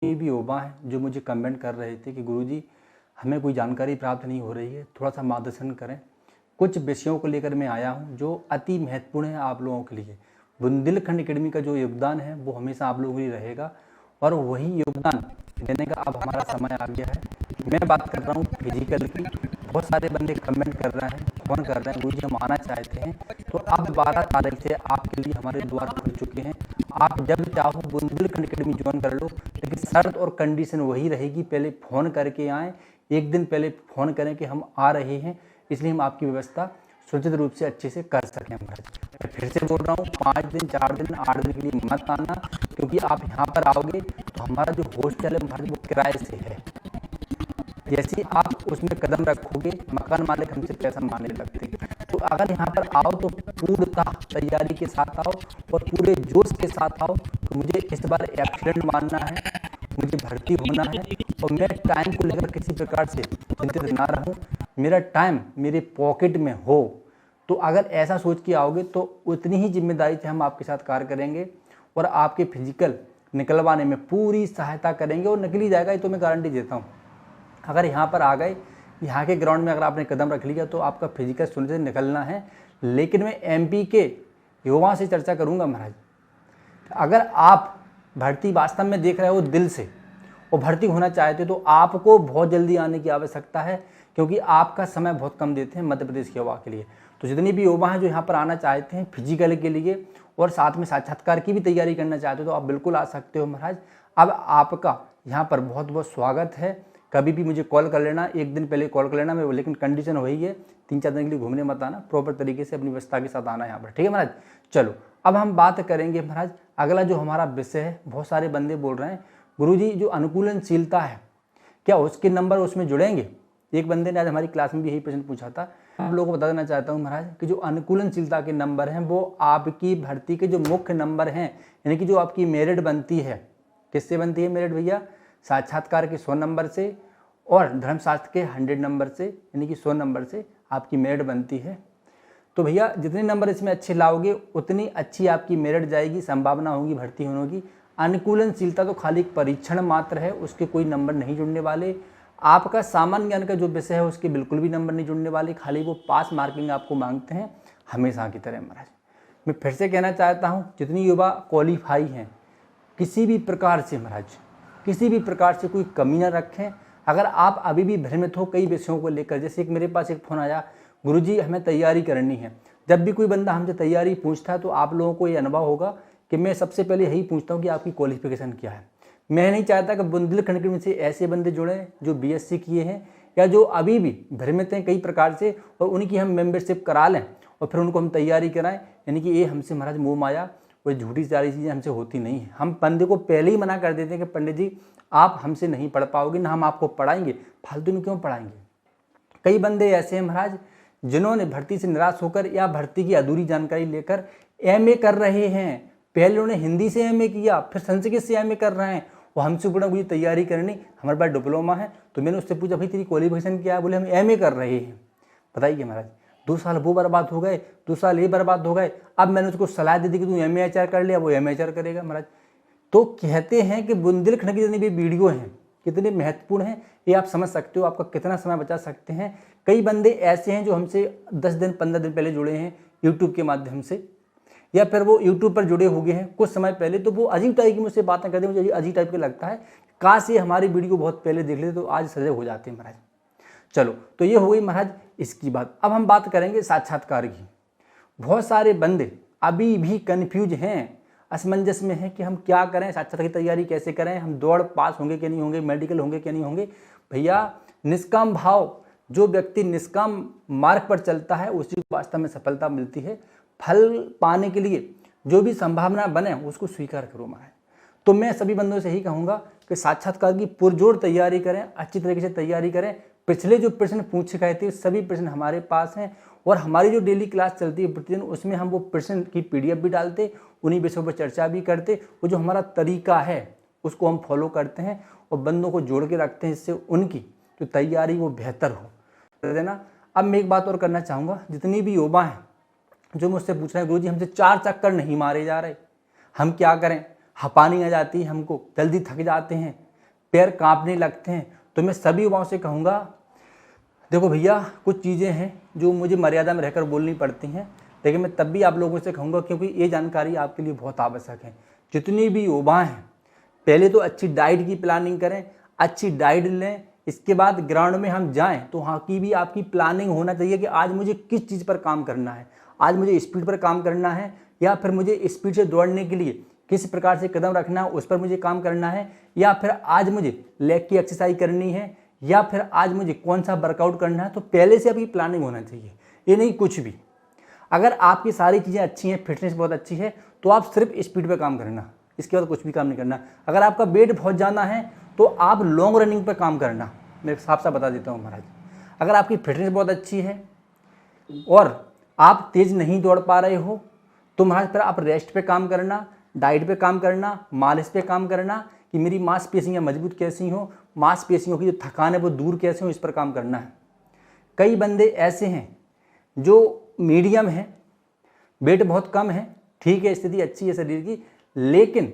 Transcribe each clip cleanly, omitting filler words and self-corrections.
ये भी युवा हैं जो मुझे कमेंट कर रहे थे कि गुरुजी हमें कोई जानकारी प्राप्त नहीं हो रही है, थोड़ा सा मार्गदर्शन करें। कुछ विषयों को लेकर मैं आया हूं जो अति महत्वपूर्ण है आप लोगों के लिए। बुंदेलखंड एकेडमी का जो योगदान है वो हमेशा आप लोगों के लिए रहेगा और वही योगदान देने का अब हमारा समय आ गया है। मैं बात कर रहा हूँ फिजिकल की। बहुत सारे बंदे कमेंट कर रहे हैं, फ़ोन कर रहे हैं, गुरुजी हम आना चाहते हैं। तो अब 12 तारीख से आपके लिए हमारे द्वार खुल चुके हैं। आप जब चाहो बुंदेलखंड एकेडमी ज्वाइन कर लो, लेकिन शर्त और कंडीशन वही रहेगी, पहले फ़ोन करके आएँ। एक दिन पहले फ़ोन करें कि हम आ रहे हैं, इसलिए हम आपकी व्यवस्था सुरक्षित रूप से अच्छे से कर सकें। मैं फिर से बोल रहा हूँ, 5 दिन 4 दिन 8 दिन के लिए मत आना, क्योंकि आप यहाँ पर आओगे तो हमारा जो हॉस्टल है वो किराए से है। जैसे ही आप उसमें कदम रखोगे मकान मालिक हमसे पैसा मांगने लगते हैं। तो अगर यहाँ पर आओ तो पूर्णतः तैयारी के साथ आओ और पूरे जोश के साथ आओ। तो मुझे इस बार एक्सीडेंट मानना है, मुझे भर्ती होना है और मैं टाइम को लेकर किसी प्रकार से चिंतित ना रहूं। मेरा टाइम मेरे पॉकेट में हो। तो अगर ऐसा सोच के आओगे तो उतनी ही जिम्मेदारी से हम आपके साथ कार्य करेंगे और आपके फिजिकल निकलवाने में पूरी सहायता करेंगे और निकली जाएगा, ये तो मैं गारंटी देता हूँ। अगर यहाँ पर आ गए, यहाँ के ग्राउंड में अगर आपने कदम रख लिया तो आपका फिजिकल सुनिश्चित निकलना है। लेकिन मैं एमपी के युवाओं से चर्चा करूँगा महाराज। अगर आप भर्ती वास्तव में देख रहे हो दिल से और भर्ती होना चाहते हो तो आपको बहुत जल्दी आने की आवश्यकता है, क्योंकि आपका समय बहुत कम देते हैं मध्य प्रदेश के युवा के लिए। तो जितनी भी युवा हैं जो यहाँ पर आना चाहते हैं फिजिकल के लिए और साथ में साक्षात्कार की भी तैयारी करना चाहते हो तो आप बिल्कुल आ सकते हो महाराज। अब आपका यहाँ पर बहुत बहुत स्वागत है। कभी भी मुझे कॉल कर लेना, एक दिन पहले कॉल कर लेना। मैं लेकिन कंडीशन वही है, 3-4 दिन के लिए घूमने मत आना, प्रॉपर तरीके से अपनी व्यवस्था के साथ आना यहाँ पर, ठीक है महाराज। चलो अब हम बात करेंगे महाराज अगला जो हमारा विषय है। बहुत सारे बंदे बोल रहे हैं गुरुजी जो अनुकूलनशीलता है क्या उसके नंबर उसमें जुड़ेंगे। एक बंदे ने आज हमारी क्लास में भी यही प्रश्न पूछा था। आप लोगों को बता देना चाहता हूँ महाराज कि जो अनुकूलनशीलता के नंबर हैं वो आपकी भर्ती के जो मुख्य नंबर हैं, यानी कि जो आपकी मेरिट बनती है, किससे बनती है मेरिट भैया? साक्षात्कार के 100 नंबर से और धर्मशास्त्र के 100 नंबर से, यानी कि 100 नंबर से आपकी मेरिट बनती है। तो भैया जितने नंबर इसमें अच्छे लाओगे उतनी अच्छी आपकी मेरिट जाएगी, संभावना होगी भर्ती होने की। अनुकूलनशीलता तो खाली परीक्षण मात्र है, उसके कोई नंबर नहीं जुड़ने वाले। आपका सामान्य ज्ञान का जो विषय है उसके बिल्कुल भी नंबर नहीं जुड़ने वाले, खाली वो पास मार्किंग आपको मांगते हैं हमेशा की तरह महाराज। मैं फिर से कहना चाहता हूँ जितनी युवा क्वालिफाई हैं किसी भी प्रकार से महाराज, किसी भी प्रकार से कोई कमी ना रखें। अगर आप अभी भी भ्रमित हो कई विषयों को लेकर, जैसे मेरे पास एक फ़ोन आया, गुरुजी हमें तैयारी करनी है। जब भी कोई बंदा हमसे तैयारी पूछता है तो आप लोगों को ये अनुभव होगा कि मैं सबसे पहले यही पूछता हूँ कि आपकी क्वालिफिकेशन क्या है। मैं नहीं चाहता कि बुंदेलखंड एकेडमी से ऐसे बंदे जुड़ें जो बीएससी किए हैं या जो अभी भी भ्रमित हैं कई प्रकार से, और उनकी हम मेंबरशिप करा लें और फिर उनको हम तैयारी कराएं। यानी कि ये हमसे महाराज मोह माया कोई झूठी सारी चीज़ें हमसे होती नहीं है। हम बंदे को पहले ही मना कर देते हैं कि पंडित जी आप हमसे नहीं पढ़ पाओगे, ना हम आपको पढ़ाएंगे, फालतू में क्यों पढ़ाएंगे। कई बंदे ऐसे हैं महाराज जिन्होंने भर्ती से निराश होकर या भर्ती की अधूरी जानकारी लेकर एमए कर रहे हैं। पहले उन्होंने हिंदी से एमए किया, फिर संस्कृत से एमए कर रहे हैं। वो हमसे बोला मुझे तैयारी करनी, हमारे पास डिप्लोमा है। तो मैंने उससे पूछा भाई तेरी क्वालिफिकेशन क्या है? बोले हम एमए कर रहे हैं। बताइए महाराज, 2 साल वो बर्बाद हो गए, 2 साल ये बर्बाद हो गए। अब मैंने उसको सलाह दे दी कि तू एमए एचआर कर लिया, वो एमए एचआर करेगा महाराज। तो कहते हैं कि बुंदेलखंड की जितनी भी वीडियो हैं कितने महत्वपूर्ण हैं ये आप समझ सकते हो, आपका कितना समय बचा सकते हैं। कई बंदे ऐसे हैं जो हमसे 10 दिन 15 दिन पहले जुड़े हैं यूट्यूब के माध्यम से, या फिर वो यूट्यूब पर जुड़े हो गए हैं कुछ समय पहले। तो वो अजीब टाइप की मुझसे बातें करते हैं, मुझे अजीब टाइप का लगता है। काश ये हमारी वीडियो बहुत पहले देख लेते तो आज सजग हो जाते हैं महाराज। चलो तो ये हो गई महाराज इसकी बात। अब हम बात करेंगे साक्षात्कार की। बहुत सारे बंदे अभी भी कन्फ्यूज हैं, असमंजस में है कि हम क्या करें, साक्षात्कार की तैयारी कैसे करें, हम दौड़ पास होंगे कि नहीं होंगे, मेडिकल होंगे कि नहीं होंगे। भैया निष्काम भाव, जो व्यक्ति निष्काम मार्ग पर चलता है उसी को वास्तव में सफलता मिलती है। फल पाने के लिए जो भी संभावना बने उसको स्वीकार करो महाराज। तो मैं सभी बंदों से यही कहूँगा कि साक्षात्कार की पुरजोर तैयारी करें, अच्छी तरीके से तैयारी करें। पिछले जो प्रश्न पूछे गए थे सभी प्रश्न हमारे पास हैं और हमारी जो डेली क्लास चलती है प्रतिदिन उसमें हम वो प्रश्न की पीडीएफ भी डालते, उन्हीं विषयों पर चर्चा भी करते। वो जो हमारा तरीका है उसको हम फॉलो करते हैं और बंदों को जोड़ के रखते हैं, इससे उनकी जो तैयारी वो बेहतर हो देना। अब मैं एक बात और करना चाहूँगा, जितनी भी युवा हैं जो मुझसे पूछ रहे हैं गुरुजी हमसे 4 चक्कर नहीं मारे जा रहे, हम क्या करें, हपानी आ जाती है हमको, जल्दी थक जाते हैं, पैर कांपने लगते हैं। तो मैं सभी युवाओं से कहूँगा, देखो भैया कुछ चीज़ें हैं जो मुझे मर्यादा में रहकर बोलनी पड़ती हैं, लेकिन मैं तब भी आप लोगों से कहूँगा क्योंकि ये जानकारी आपके लिए बहुत आवश्यक है। जितनी भी युवा हैं पहले तो अच्छी डाइट की प्लानिंग करें, अच्छी डाइट लें, इसके बाद ग्राउंड में हम जाएं तो वहाँ की भी आपकी प्लानिंग होना चाहिए कि आज मुझे किस चीज़ पर काम करना है, आज मुझे स्पीड पर काम करना है या फिर मुझे स्पीड से दौड़ने के लिए किस प्रकार से कदम रखना है उस पर मुझे काम करना है, या फिर आज मुझे लेग की एक्सरसाइज करनी है, या फिर आज मुझे कौन सा वर्कआउट करना है। तो पहले से अभी प्लानिंग होना चाहिए, ये नहीं कुछ भी। अगर आपकी सारी चीज़ें अच्छी हैं, फिटनेस बहुत अच्छी है, तो आप सिर्फ स्पीड पे काम करना, इसके बाद कुछ भी काम नहीं करना। अगर आपका वेट बहुत ज़्यादा है तो आप लॉन्ग रनिंग पर काम करना। मैं साफ साफ बता देता हूँ महाराज, अगर आपकी फिटनेस बहुत अच्छी है और आप तेज़ नहीं दौड़ पा रहे हो तो महाराज फिर आप रेस्ट पे काम करना, डाइट पे काम करना, मालिश पे काम करना कि मेरी मांसपेशियाँ मजबूत कैसी हों, मांसपेशियों की जो थकान है वो दूर कैसे हो, इस पर काम करना है। कई बंदे ऐसे हैं जो मीडियम है, वेट बहुत कम है, ठीक है, स्थिति अच्छी है शरीर की, लेकिन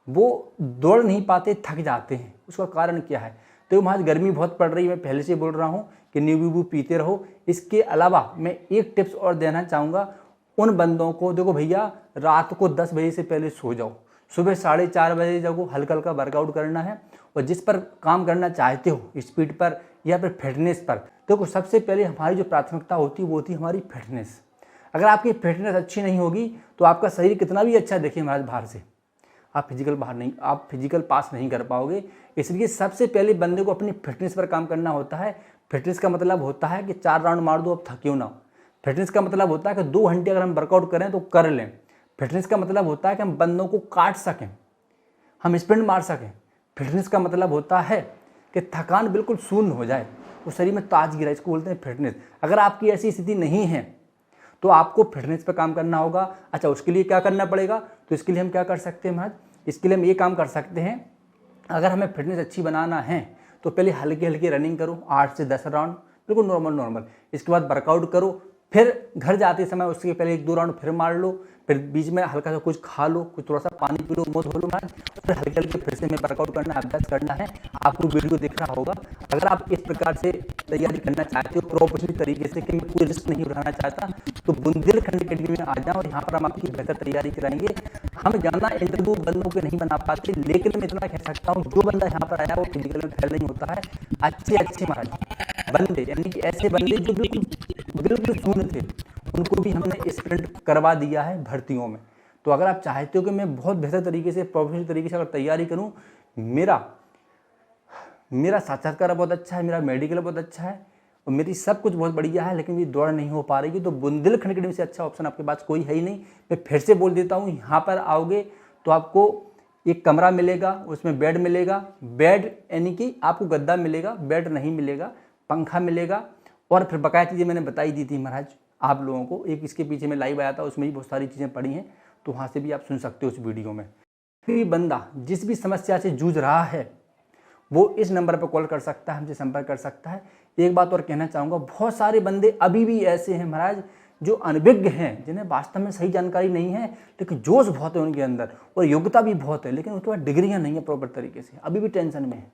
वो दौड़ नहीं पाते, थक जाते हैं। उसका कारण क्या है? तो महाराज गर्मी बहुत पड़ रही है, मैं पहले से बोल रहा हूँ कि नींबू पीते रहो। इसके अलावा मैं एक टिप्स और देना चाहूँगा उन बंदों को, देखो भैया रात को 10 बजे से पहले सो जाओ, सुबह 4:30 बजे जाओ, हल्का हल्का वर्कआउट करना है और जिस पर काम करना चाहते हो, स्पीड पर या फिर फिटनेस पर, देखो सबसे पहले हमारी जो प्राथमिकता होती है वो होती है हमारी फिटनेस। अगर आपकी फिटनेस अच्छी नहीं होगी तो आपका शरीर कितना भी अच्छा देखिए महाराज बाहर से, आप फिजिकल पास नहीं कर पाओगे। इसलिए सबसे पहले बंदे को अपनी फिटनेस पर काम करना होता है। फिटनेस का मतलब होता है कि 4 राउंड मार दो, अब थक्यो ना। फिटनेस का मतलब होता है कि 2 घंटे अगर हम वर्कआउट करें तो कर लें। फिटनेस का मतलब होता है कि हम बंदों को काट सकें, हम स्प्रिंट मार सकें। फिटनेस का मतलब होता है कि थकान बिल्कुल शून्य हो जाए, उस शरीर में ताजगी रहे, इसको बोलते हैं फिटनेस। अगर आपकी ऐसी स्थिति नहीं है तो आपको फिटनेस पर काम करना होगा। अच्छा, उसके लिए क्या करना पड़ेगा? तो इसके लिए हम क्या कर सकते हैं महाराज, इसके लिए हम ये काम कर सकते हैं, अगर हमें फिटनेस अच्छी बनाना है तो पहले हल्की हल्की रनिंग करो, 8 से 10 राउंड, बिल्कुल नॉर्मल। इसके बाद वर्कआउट करो, फिर घर जाते समय उसके पहले 1-2 राउंड फिर मार लो, फिर बीच में हल्का सा कुछ खा लो, कुछ थोड़ा सा पानी पी लो, मुँह धो लो महाराज, फिर हल्के हल्के फिर से हमें वर्कआउट करना है, अभ्यास करना है। आपको वीडियो दिख रहा होगा। अगर आप इस प्रकार से तैयारी करना चाहते हो प्रोफेशनल तरीके से कि मैं कोई रिस्क नहीं उठाना चाहता, तो बुंदेलखंड अकेडमी में आ जाओ और यहाँ पर हम आपकी बेहतर तैयारी कराएंगे। हम ज़्यादा इंटरव्यू बंदों के नहीं बना पाते, लेकिन मैं इतना कह सकता हूँ जो बंदा यहाँ पर आया वो फिजिकल में फेल नहीं होता है। अच्छे महाराज बंदे, यानी कि ऐसे बंदे जो बिल्कुल शून्य थे, उनको भी हमने स्प्रिंट करवा दिया है भर्तियों में। तो अगर आप चाहते हो कि मैं बहुत बेहतर तरीके से, प्रोफेशनल तरीके से अगर तैयारी करूं, मेरा साक्षात्कार बहुत अच्छा है, मेरा मेडिकल बहुत अच्छा है और मेरी सब कुछ बहुत बढ़िया है, लेकिन मेरी दौड़ नहीं हो पा रही है, तो बुंदेलखंड अकेडमी से अच्छा ऑप्शन आपके पास कोई है ही नहीं। मैं फिर से बोल देता हूँ, यहाँ पर आओगे तो आपको एक कमरा मिलेगा, उसमें बेड मिलेगा, बेड यानी कि आपको गद्दा मिलेगा, बेड नहीं मिलेगा, पंखा मिलेगा, और फिर बकाया चीज़ें मैंने बताई दी थी महाराज आप लोगों को। एक इसके पीछे मैं लाइव आया था, उसमें भी बहुत सारी चीज़ें पड़ी हैं, तो वहाँ से भी आप सुन सकते हो उस वीडियो में। फिर बंदा जिस भी समस्या से जूझ रहा है वो इस नंबर पर कॉल कर सकता है, हमसे संपर्क कर सकता है। एक बात और कहना चाहूँगा, बहुत सारे बंदे अभी भी ऐसे हैं महाराज जो अनभिज्ञ हैं, जिन्हें वास्तव में सही जानकारी नहीं है, लेकिन जोश बहुत है उनके अंदर और योग्यता भी बहुत है, लेकिन उनके पास डिग्रियाँ नहीं है प्रॉपर तरीके से, अभी भी टेंशन में है।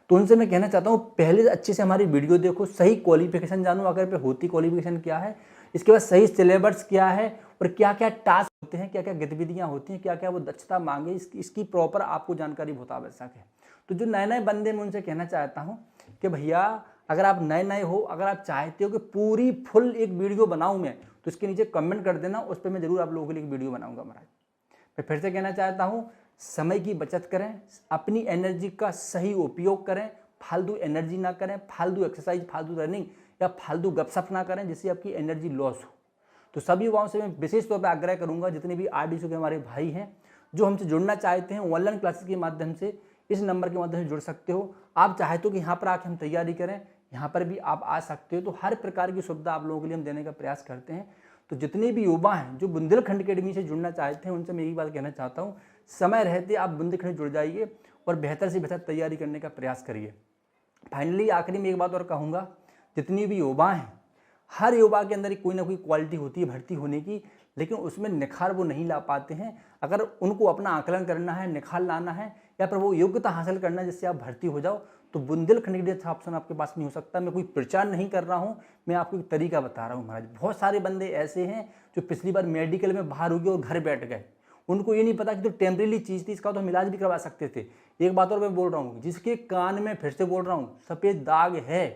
तो उनसे मैं कहना चाहता हूँ, पहले अच्छे से हमारी वीडियो देखो, सही क्वालिफिकेशन जानो, अगर पे होती क्वालिफिकेशन क्या है, इसके बाद सही सिलेबस क्या है और क्या क्या टास्क होते हैं, क्या क्या गतिविधियाँ होती हैं, क्या क्या वो दक्षता मांगे, इसकी प्रॉपर आपको जानकारी बहुत आवश्यक है। तो जो नए नए बंदे, मैं उनसे कहना चाहता हूँ कि भैया अगर आप नए हो, अगर आप चाहते हो कि पूरी फुल एक वीडियो बनाऊँ मैं, तो इसके नीचे कमेंट कर देना, उस पर मैं जरूर आप लोगों के लिए एक वीडियो बनाऊँगा महाराज। मैं फिर से कहना चाहता हूँ, समय की बचत करें, अपनी एनर्जी का सही उपयोग करें, फालतू एनर्जी ना करें, फालतू एक्सरसाइज, फालतू रनिंग या फालतू गपशप ना करें जिससे आपकी एनर्जी लॉस हो। तो सभी युवाओं से मैं विशेष तौर पर आग्रह करूंगा, जितने भी आरडीसी के हमारे भाई हैं जो हमसे जुड़ना चाहते हैं, ऑनलाइन क्लासेस के माध्यम से इस नंबर के माध्यम से जुड़ सकते हो। आप चाहते हो कि यहाँ पर आके हम तैयारी करें, यहाँ पर भी आप आ सकते हो। तो हर प्रकार की सुविधा आप लोगों के लिए हम देने का प्रयास करते हैं। तो जितने भी युवा हैं जो बुंदेलखंड अकेडमी से जुड़ना चाहते हैं, उनसे मैं यही बात कहना चाहता हूँ, समय रहते आप बुंदेलखंड जुड़ जाइए और बेहतर से बेहतर तैयारी करने का प्रयास करिए। फाइनली आखिरी में एक बात और कहूँगा, जितनी भी युवा हैं, हर युवा के अंदर कोई ना कोई क्वालिटी होती है भर्ती होने की। लेकिन उसमें निखार वो नहीं ला पाते हैं। अगर उनको अपना आकलन करना है, निखार लाना है या फिर वो योग्यता हासिल करना है जिससे आप भर्ती हो जाओ, तो बुंदेलखंड के लिए अच्छा ऑप्शन आपके पास नहीं हो सकता। मैं कोई प्रचार नहीं कर रहा हूँ, मैं आपको एक तरीका बता रहा हूँ महाराज। बहुत सारे बंदे ऐसे हैं जो पिछली बार मेडिकल में बाहर हो गए और घर बैठ गए। उनको ये नहीं पता कि तो टेम्परेरी चीज़ थी, इसका तो हम इलाज भी करवा सकते थे। एक बात और मैं बोल रहा हूँ, जिसके कान में, फिर से बोल रहा हूँ, सफ़ेद दाग है,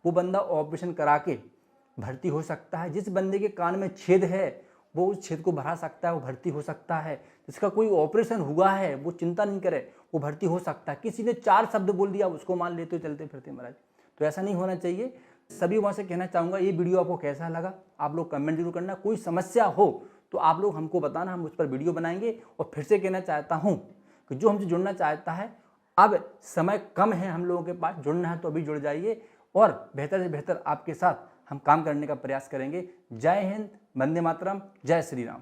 वो बंदा ऑपरेशन करा के भर्ती हो सकता है। जिस बंदे के कान में छेद है वो उस छेद को भरा सकता है, वो भर्ती हो सकता है। जिसका कोई ऑपरेशन हुआ है वो चिंता नहीं करे, वो भर्ती हो सकता है। किसी ने 4 शब्द बोल दिया उसको मान लेते हो चलते फिरते महाराज, तो ऐसा नहीं होना चाहिए। सभी वहाँ से कहना चाहूँगा, ये वीडियो आपको कैसा लगा आप लोग कमेंट जरूर करना। कोई समस्या हो तो आप लोग हमको बताना, हम उस पर वीडियो बनाएंगे। और फिर से कहना चाहता हूँ कि जो हमसे जुड़ना चाहता है, अब समय कम है हम लोगों के पास, जुड़ना है तो अभी जुड़ जाइए और बेहतर से बेहतर आपके साथ हम काम करने का प्रयास करेंगे। जय हिंद, वंदे मातरम, जय श्री राम।